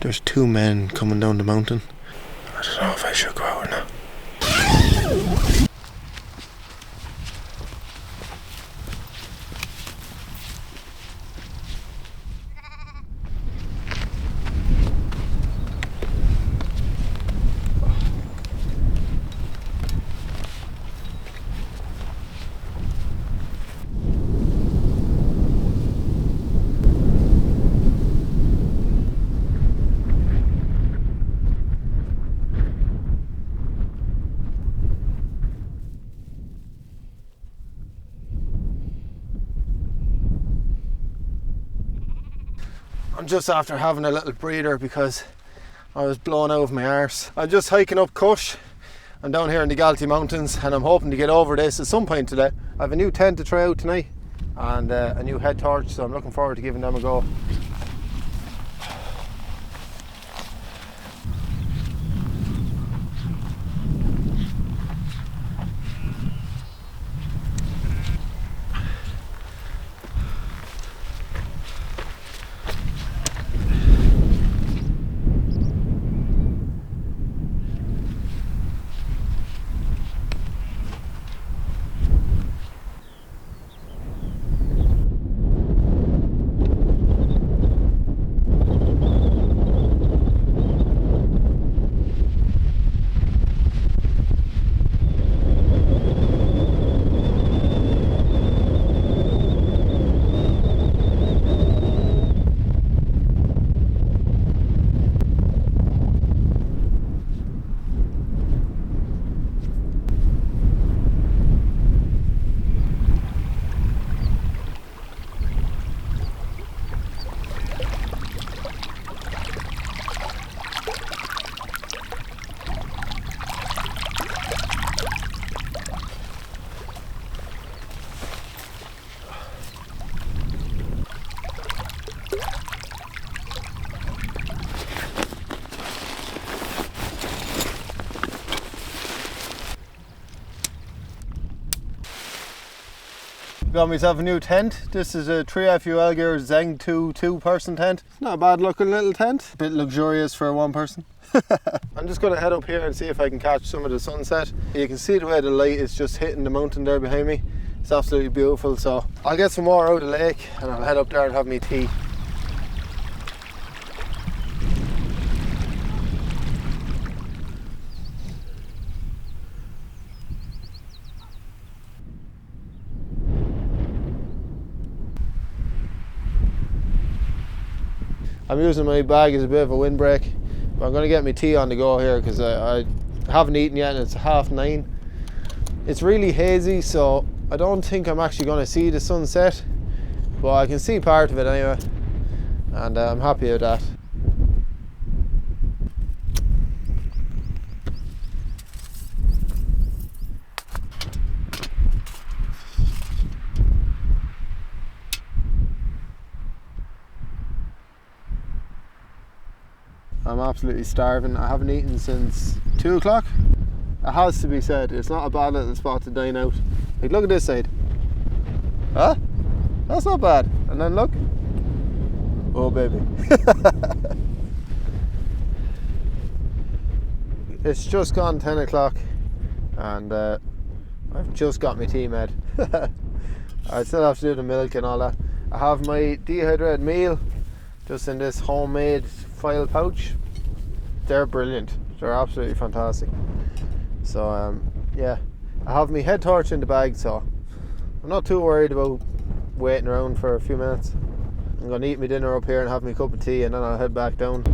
There's two men coming down the mountain. I don't know if I should go out or not. I'm just after having a little breather because I was blown out of my arse. I'm just hiking up Cush. I'm down here in the Galtee Mountains and I'm hoping to get over this at some point today. I have a new tent to try out tonight and a new head torch, so I'm looking forward to giving them a go. Got myself a new tent. This is a 3FU Gear Zeng 2 2-person tent. It's not a bad looking little tent. A bit luxurious for one person. I'm just going to head up here and see if I can catch some of the sunset. You can see the way the light is just hitting the mountain there behind me. It's absolutely beautiful. So I'll get some more out of the lake and I'll head up there and have me tea. I'm using my bag as a bit of a windbreak, but I'm going to get my tea on the go here because I haven't eaten yet and it's 9:30. It's really hazy, so I don't think I'm actually going to see the sunset, but I can see part of it anyway, and I'm happy with that. I'm absolutely starving. I haven't eaten since 2 o'clock. It has to be said, it's not a bad little spot to dine out. Like, look at this side. Huh? That's not bad. And then look. Oh baby. It's just gone 10 o'clock and I've just got my tea made. I still have to do the milk and all that. I have my dehydrated meal just in this homemade foil pouch. They're brilliant. They're absolutely fantastic. So yeah, I have my head torch in the bag, so I'm not too worried about waiting around for a few minutes. I'm going to eat my dinner up here and have my cup of tea, and then I'll head back down.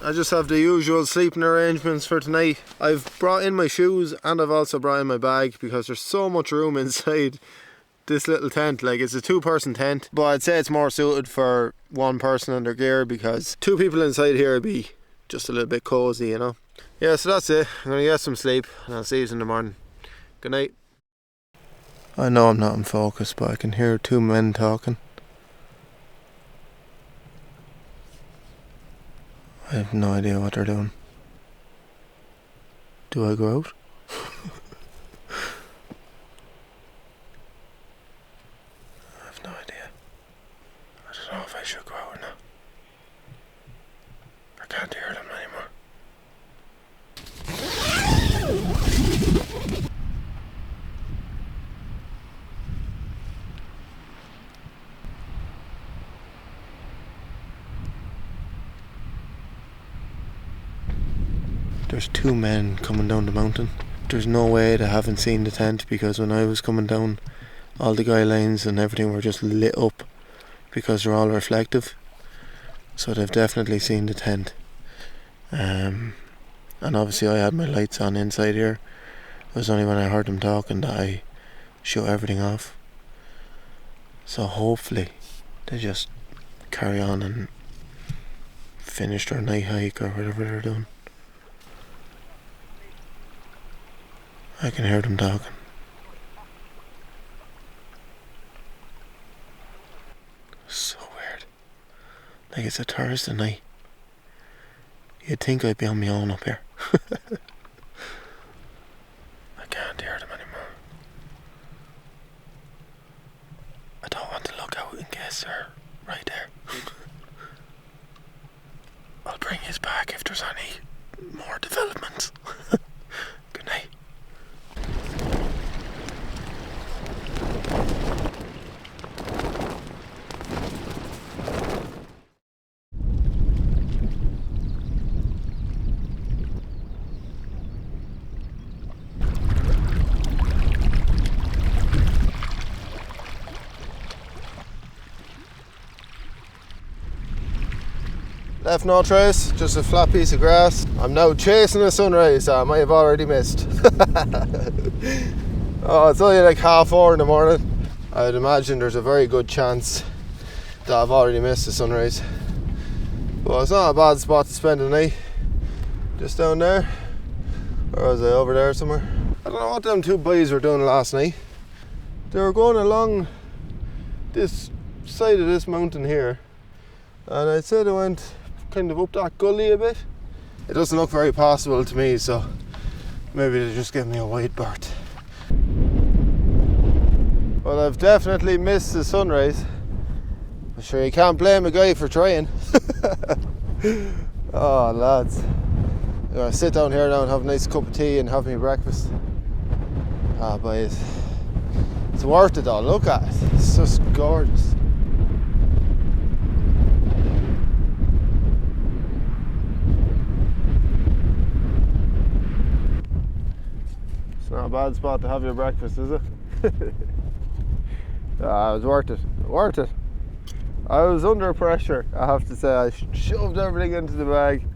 I just have the usual sleeping arrangements for tonight. I've brought in my shoes and I've also brought in my bag because there's so much room inside this little tent. Like, it's a 2-person tent, but I'd say it's more suited for 1 person and their gear because 2 people inside here would be just a little bit cozy, you know. Yeah, so that's it. I'm gonna get some sleep and I'll see you in the morning. Good night. I know I'm not in focus, but I can hear 2 men talking. I have no idea what they're doing. Do I go out? I have no idea. I don't know if I should go out or not. I can't hear them anymore. There's 2 men coming down the mountain. There's no way they haven't seen the tent because when I was coming down, all the guy lines and everything were just lit up because they're all reflective. So they've definitely seen the tent. And obviously I had my lights on inside here. It was only when I heard them talking that I shut everything off. So hopefully they just carry on and finish their night hike or whatever they're doing. I can hear them talking. So weird. Like, it's a Thursday night. You'd think I'd be on my own up here. I can't hear them anymore. I don't want to look out in case they're right there. I'll bring his back if there's any more developments. Good night. Left no trace, just a flat piece of grass. I'm now chasing a sunrise I might have already missed. Oh, it's only like 4:30 in the morning. I'd imagine there's a very good chance that I've already missed the sunrise. But it's not a bad spot to spend the night. Just down there. Or was I over there somewhere? I don't know what them 2 boys were doing last night. They were going along this side of this mountain here. And I'd say they went kind of up that gully a bit. It doesn't look very possible to me, so maybe they just gave me a wide berth. Well, I've definitely missed the sunrise. I'm sure you can't blame a guy for trying. Oh, lads. I'm gonna sit down here now and have a nice cup of tea and have me breakfast. Ah, boys. It's worth it though, look at it. It's just gorgeous. Not a bad spot to have your breakfast, is it? It was worth it. Worth it. I was under pressure, I have to say. I shoved everything into the bag,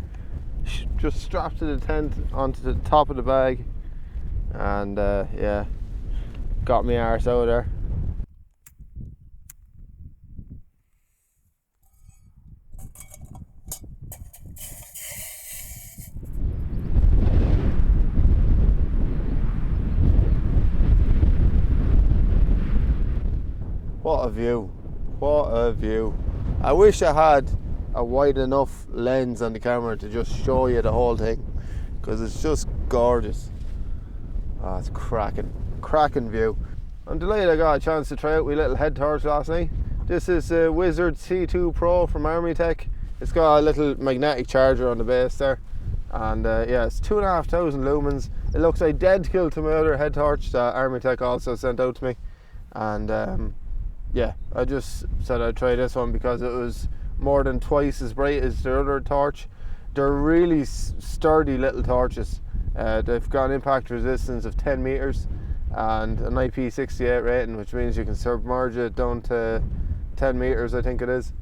just strapped to the tent onto the top of the bag, and yeah, got me arse out of there. What a view, what a view. I wish I had a wide enough lens on the camera to just show you the whole thing, because it's just gorgeous. Oh, it's cracking view. I'm delighted I got a chance to try out my little head torch last night. This is a Wizard C2 Pro from Army Tech. It's got a little magnetic charger on the base there, and yeah, it's 2,500 lumens. It looks identical to my other head torch that Army Tech also sent out to me, and yeah, I just said I'd try this one because it was more than twice as bright as the other torch. They're really sturdy little torches. They've got an impact resistance of 10 meters and an IP68 rating, which means you can submerge it down to 10 meters, I think it is.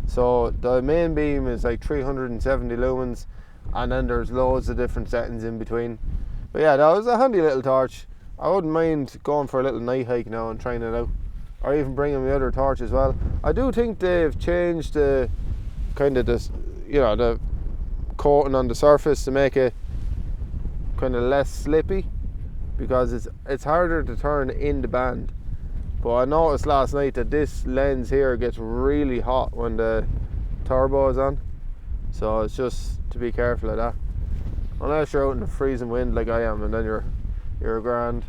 So the main beam is like 370 lumens, and then there's loads of different settings in between. But yeah, that was a handy little torch. I wouldn't mind going for a little night hike now and trying it out, or even bringing my other torch as well. I do think they've changed the kind of this, you know, the coating on the surface to make it kind of less slippy, because it's harder to turn in the band. But I noticed last night that this lens here gets really hot when the turbo is on, so it's just to be careful of that, unless you're out in the freezing wind like I am, and then you're grand.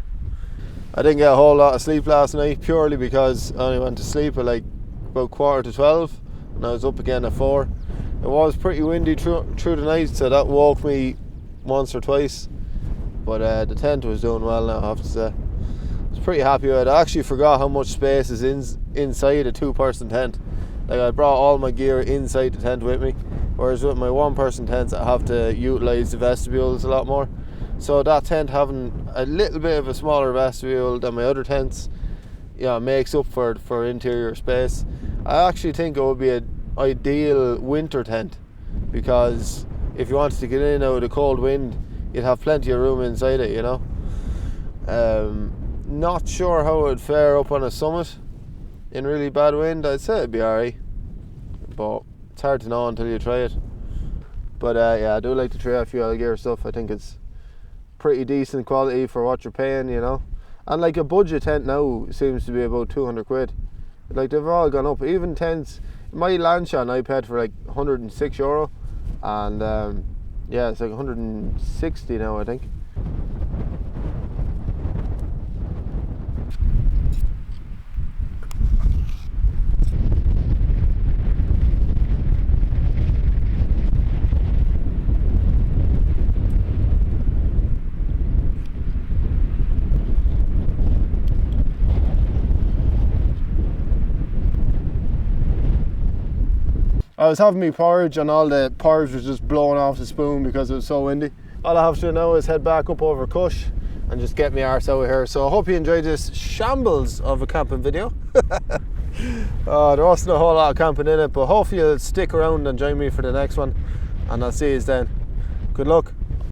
I didn't get a whole lot of sleep last night, purely because I only went to sleep at like about 11:45 and I was up again at 4. It was pretty windy through the night, so that woke me once or twice, but the tent was doing well now, I have to say. I was pretty happy with it. I actually forgot how much space is inside a 2-person tent. Like, I brought all my gear inside the tent with me, whereas with my 1-person tents I have to utilise the vestibules a lot more. So that tent having a little bit of a smaller vestibule than my other tents, yeah, makes up for interior space. I actually think it would be an ideal winter tent, because if you wanted to get in out of the cold wind, you'd have plenty of room inside it, you know. Not sure how it would fare up on a summit in really bad wind. I'd say it'd be alright, but it's hard to know until you try it. But yeah, I do like to try a few Gear stuff. I think it's pretty decent quality for what you're paying, you know. And like a budget tent now seems to be about 200 quid. Like, they've all gone up. Even tents, my Lanshan I paid for like €106, and yeah, it's like 160 now, I think. I was having me porridge, and all the porridge was just blowing off the spoon because it was so windy. All I have to do now is head back up over Cush and just get my arse out of here. So I hope you enjoyed this shambles of a camping video. There wasn't a whole lot of camping in it, but hopefully you'll stick around and join me for the next one, and I'll see you then. Good luck.